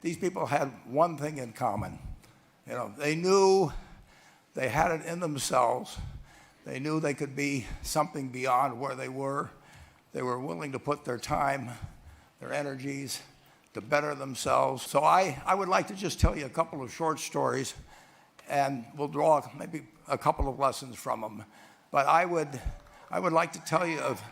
These people had one thing in common. They knew they had it in themselves. They knew they could be something beyond where they were. They were willing to put their time, their energies to better themselves. So I would like to just tell you a couple of short stories, and we'll draw maybe a couple of lessons from them. But I would like to tell you of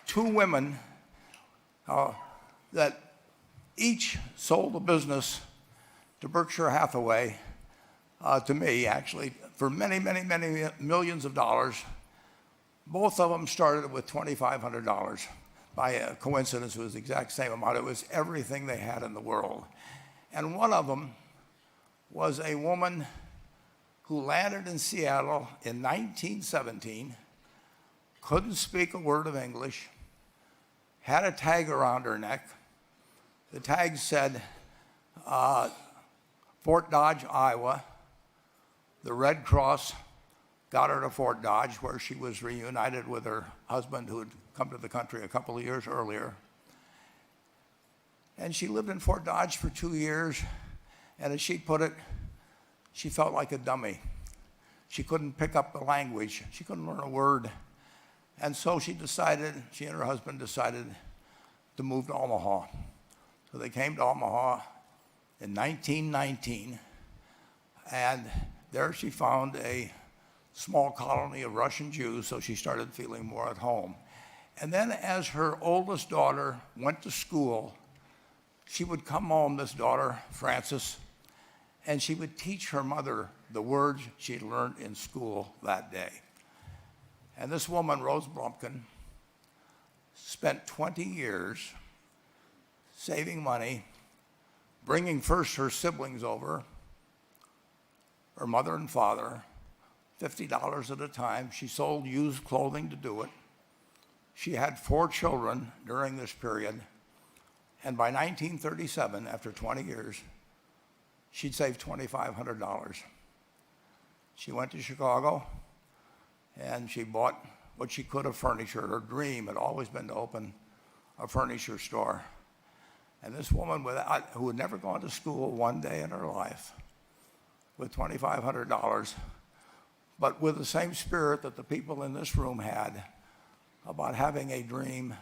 two women that each sold a business to Berkshire Hathaway, to me actually, for many, many, many millions of dollars. Both of them started with $2,500. By a coincidence, it was the exact same amount. It was everything they had in the world. And one of them was a woman who landed in Seattle in 1917, couldn't speak a word of English, had a tag around her neck. The tag said, Fort Dodge, Iowa. The Red Cross got her to Fort Dodge, where she was reunited with her husband, who had come to the country a couple of years earlier. And she lived in Fort Dodge for 2 years, and as she put it, she felt like a dummy. She couldn't pick up the language. She couldn't learn a word. And so she and her husband decided to move to Omaha. So they came to Omaha in 1919, and there she found a small colony of Russian Jews, so she started feeling more at home. And then as her oldest daughter went to school, she would come home, this daughter, Frances, and she would teach her mother the words she'd learned in school that day. And this woman, Rose Blumpkin, spent 20 years saving money, bringing first her siblings over, her mother and father, $50 at a time. She sold used clothing to do it. She had 4 children during this period. And by 1937, after 20 years, she'd saved $2,500. She went to Chicago, and she bought what she could of furniture. Her dream had always been to open a furniture store. And this woman who had never gone to school one day in her life, with $2,500, but with the same spirit that the people in this room had about having a dream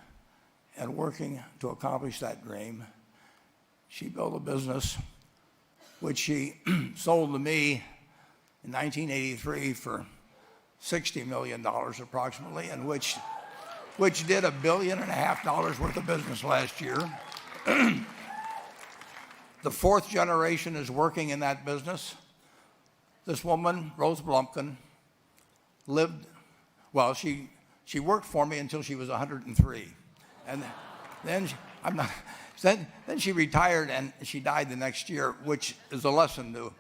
and working to accomplish that dream, she built a business which she sold to me in 1983 for $60 million approximately, and which did $1.5 billion worth of business last year. The 4th generation is working in that business. This woman, Rose Blumpkin, she worked for me until she was 103. And then she retired, and she died the next year, which is a lesson to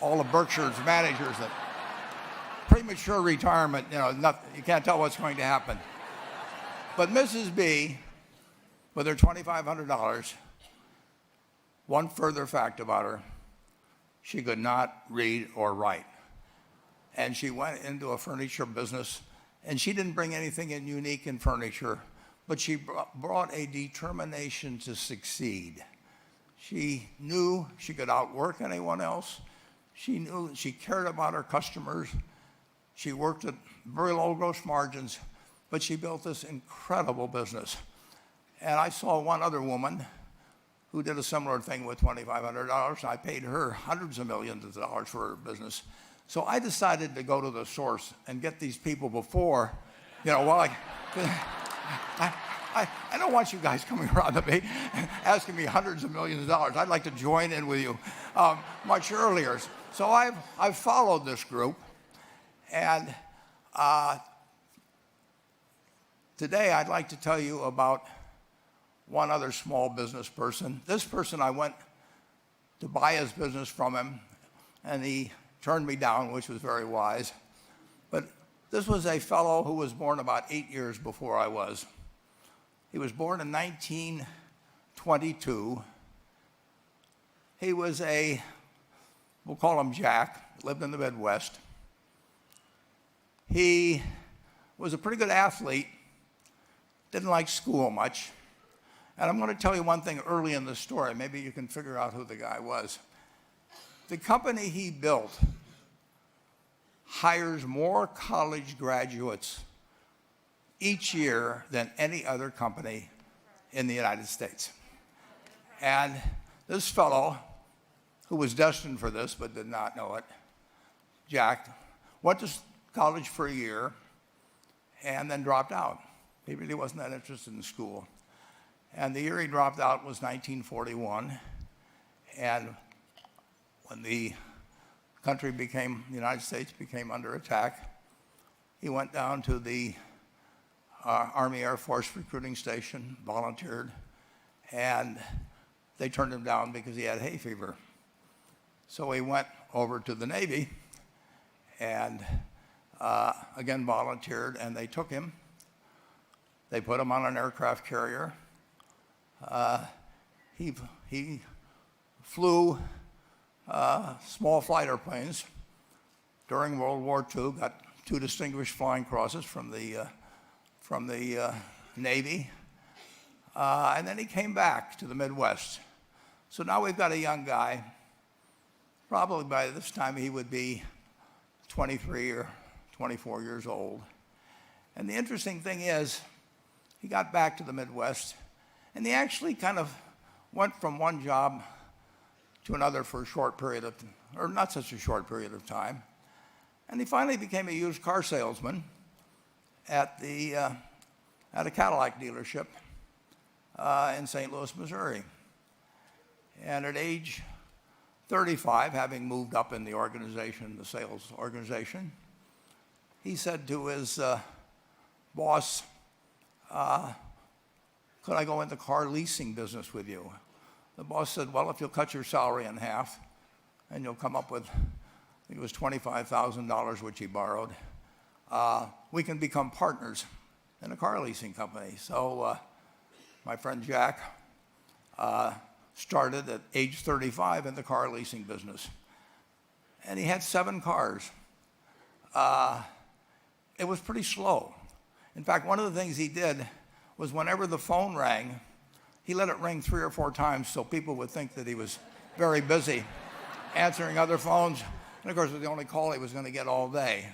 all of Berkshire's managers that premature retirement, you can't tell what's going to happen. But Mrs. B, with her $2,500, one further fact about her: she could not read or write. And she went into a furniture business, and she didn't bring anything unique in furniture, but she brought a determination to succeed. She knew she could outwork anyone else. She knew she cared about her customers. She worked at very low gross margins, but she built this incredible business. And I saw one other woman who did a similar thing with $2,500. I paid her hundreds of millions of dollars for her business. So I decided to go to the source and get these people before, I don't want you guys coming around to me asking me hundreds of millions of dollars. I'd like to join in with you much earlier. So I've followed this group, and today I'd like to tell you about one other small business person. This person, I went to buy his business from him, and he turned me down, which was very wise. But this was a fellow who was born about 8 years before I was. He was born in 1922. He was we'll call him Jack, lived in the Midwest. He was a pretty good athlete, didn't like school much. And I'm going to tell you one thing early in the story. Maybe you can figure out who the guy was. The company he built hires more college graduates each year than any other company in the United States. And this fellow, who was destined for this but did not know it, Jack, went to college for a year and then dropped out. He really wasn't that interested in school. And the year he dropped out was 1941. And when the United States became under attack, he went down to the Army Air Force recruiting station, volunteered, and they turned him down because he had hay fever. So he went over to the Navy and again volunteered, and they took him. They put him on an aircraft carrier. He flew small fighter planes during World War II, got 2 distinguished flying crosses from the Navy, and then he came back to the Midwest. So now we've got a young guy. Probably by this time he would be 23 or 24 years old. And the interesting thing is, he got back to the Midwest, and he actually kind of went from one job to another for a short period of, or not such a short period of time. And he finally became a used car salesman at a Cadillac dealership in St. Louis, Missouri. And at age 35, having moved up in the organization, the sales organization, he said to his boss, could I go into car leasing business with you? The boss said, well, if you'll cut your salary in half and you'll come up with, I think it was $25,000, which he borrowed, we can become partners in a car leasing company. So my friend Jack started at age 35 in the car leasing business. And he had 7 cars. It was pretty slow. In fact, one of the things he did was whenever the phone rang, he let it ring 3 or 4 times so people would think that he was very busy answering other phones. And of course, it was the only call he was going to get all day.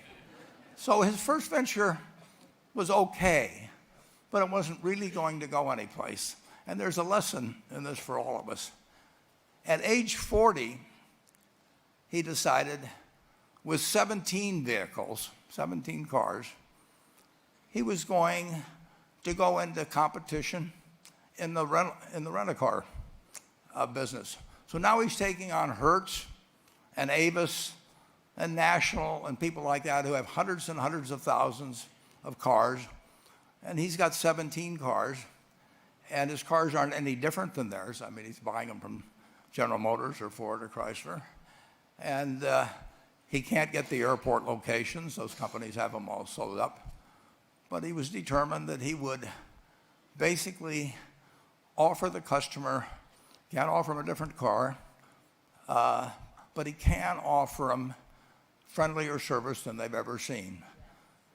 So his first venture was okay, but it wasn't really going to go anyplace. And there's a lesson in this for all of us. At age 40, he decided, with 17 vehicles, 17 cars, he was going to go into competition in the rent-a-car business. So now he's taking on Hertz and Avis and National and people like that who have hundreds and hundreds of thousands of cars. And he's got 17 cars, and his cars aren't any different than theirs. I mean, he's buying them from General Motors or Ford or Chrysler. And he can't get the airport locations. Those companies have them all sold up. But he was determined that he would basically offer the customer, can't offer him a different car, but he can offer them friendlier service than they've ever seen.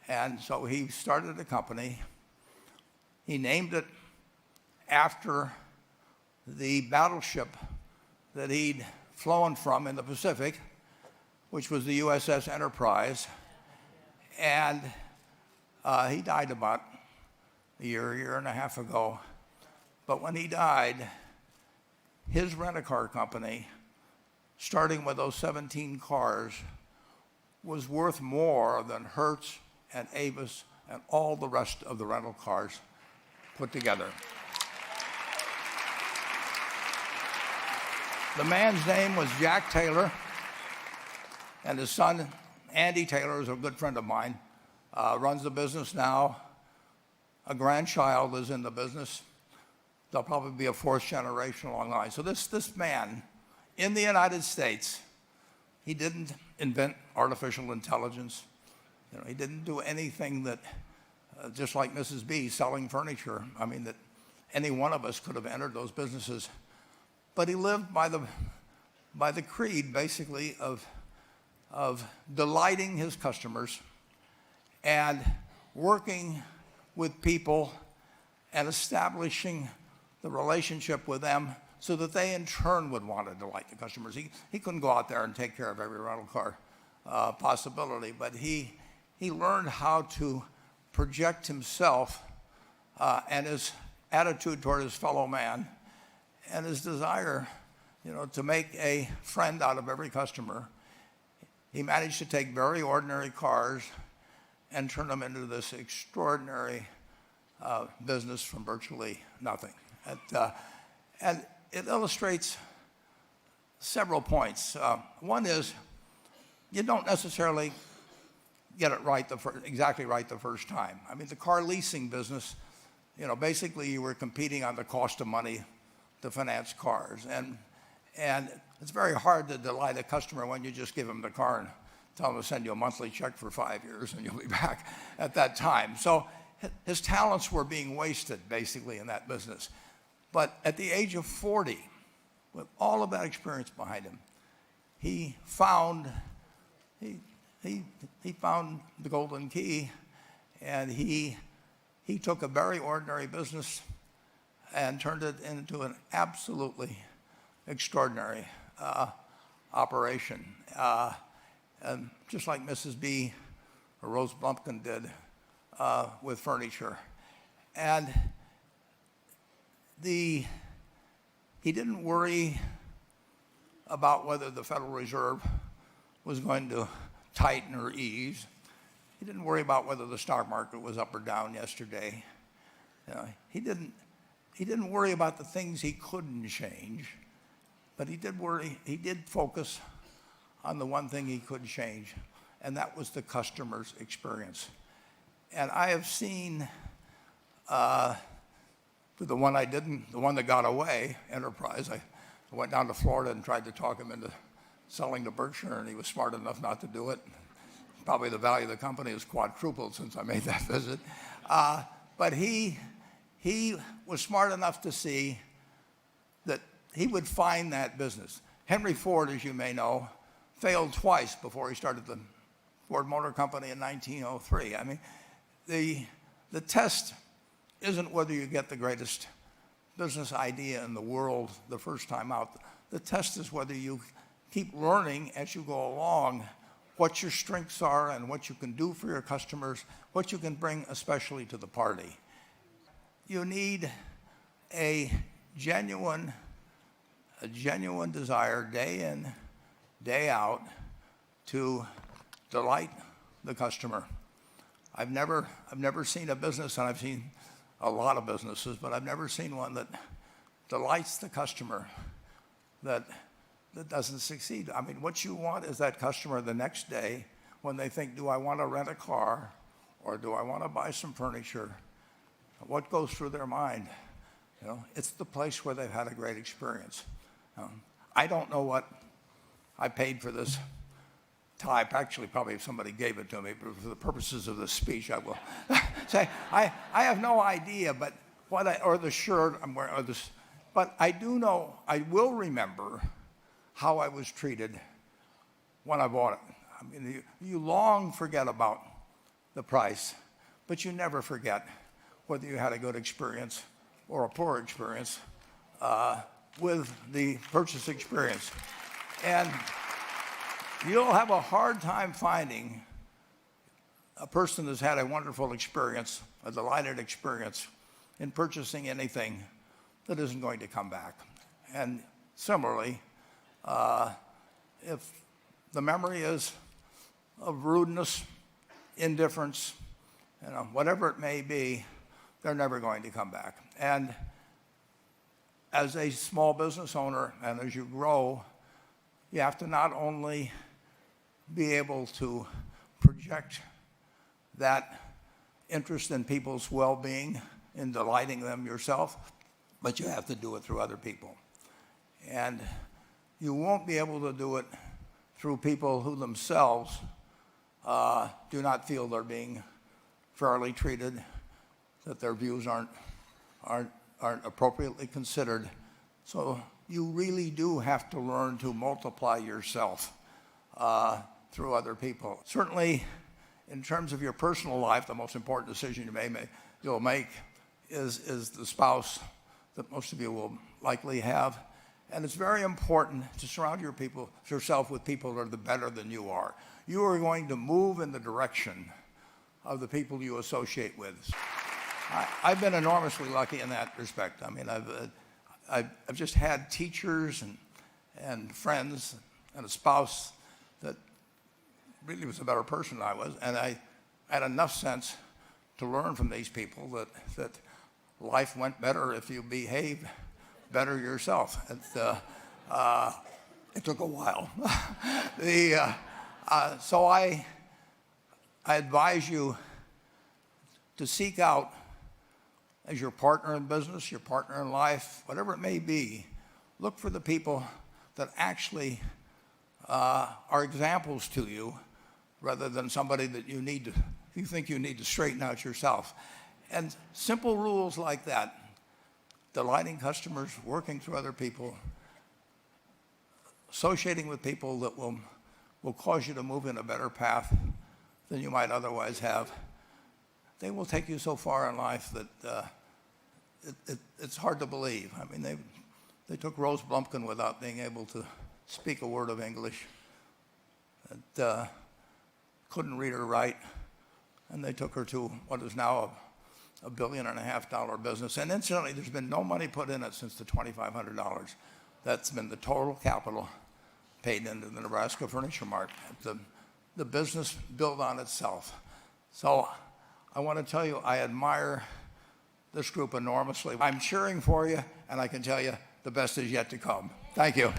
And so he started a company. He named it after the battleship that he'd flown from in the Pacific, which was the USS Enterprise. And he died about a year and a half ago. But when he died, his rent-a-car company, starting with those 17 cars, was worth more than Hertz and Avis and all the rest of the rental cars put together. The man's name was Jack Taylor, and his son, Andy Taylor, is a good friend of mine, runs the business now. A grandchild is in the business. There'll probably be a 4th generation along the line. So this man, in the United States, he didn't invent artificial intelligence. He didn't do anything that, just like Mrs. B selling furniture, I mean, that any one of us could have entered those businesses. But he lived by the creed, basically, of delighting his customers and working with people and establishing the relationship with them so that they in turn would want to delight the customers. He couldn't go out there and take care of every rental car possibility, but he learned how to project himself and his attitude toward his fellow man and his desire, to make a friend out of every customer. He managed to take very ordinary cars and turn them into this extraordinary business from virtually nothing. And it illustrates several points. One is you don't necessarily get it right exactly right the first time. I mean, the car leasing business, basically you were competing on the cost of money to finance cars. And it's very hard to delight a customer when you just give them the car and tell them to send you a monthly check for 5 years and you'll be back at that time. So his talents were being wasted basically in that business. But at the age of 40, with all of that experience behind him, he found the golden key, and he took a very ordinary business and turned it into an absolutely extraordinary operation. And just like Mrs. B or Rose Blumpkin did with furniture. And he didn't worry about whether the Federal Reserve was going to tighten or ease. He didn't worry about whether the stock market was up or down yesterday. He didn't worry about the things he couldn't change, but he did focus on the one thing he could change, and that was the customer's experience. And I have seen the one that got away, Enterprise. I went down to Florida and tried to talk him into selling to Berkshire, and he was smart enough not to do it. Probably the value of the company has quadrupled since I made that visit. But he was smart enough to see that he would find that business. Henry Ford, as you may know, failed twice before he started the Ford Motor Company in 1903. I mean, the test isn't whether you get the greatest business idea in the world the first time out. The test is whether you keep learning as you go along what your strengths are and what you can do for your customers, what you can bring especially to the party. You need a genuine desire day in, day out to delight the customer. I've never seen a business, and I've seen a lot of businesses, but I've never seen one that delights the customer that doesn't succeed. I mean, what you want is that customer the next day when they think, do I want to rent a car or do I want to buy some furniture? What goes through their mind? It's the place where they've had a great experience. I don't know what I paid for this tie. Actually, probably if somebody gave it to me, but for the purposes of this speech, I will say I have no idea. But or the shirt I'm wearing, but I do know. I will remember how I was treated when I bought it. I mean, you long forget about the price, but you never forget whether you had a good experience or a poor experience with the purchase experience. And you'll have a hard time finding a person that's had a wonderful experience, a delighted experience in purchasing anything that isn't going to come back. And similarly, if the memory is of rudeness, indifference, whatever it may be, they're never going to come back. And as a small business owner, and as you grow, you have to not only be able to project that interest in people's well-being, in delighting them yourself, but you have to do it through other people. And you won't be able to do it through people who themselves do not feel they're being fairly treated, that their views aren't appropriately considered. So you really do have to learn to multiply yourself through other people. Certainly, in terms of your personal life, the most important decision you'll make is the spouse that most of you will likely have. And it's very important to surround yourself with people that are better than you are. You are going to move in the direction of the people you associate with. I've been enormously lucky in that respect. I mean, I've just had teachers and friends and a spouse that really was a better person than I was, and I had enough sense to learn from these people that life went better if you behave better yourself. It took a while. So I advise you to seek out, as your partner in business, your partner in life, whatever it may be, look for the people that actually are examples to you rather than somebody that you think you need to straighten out yourself. And simple rules like that, delighting customers, working through other people, associating with people that will cause you to move in a better path than you might otherwise have, they will take you so far in life that it's hard to believe. I mean, they took Rose Blumpkin without being able to speak a word of English, and couldn't read or write, and they took her to what is now a $1.5 billion business. And incidentally, there's been no money put in it since the $2,500. That's been the total capital paid into the Nebraska Furniture Mart. The business built on itself. So I want to tell you, I admire this group enormously. I'm cheering for you, and I can tell you the best is yet to come. Thank you.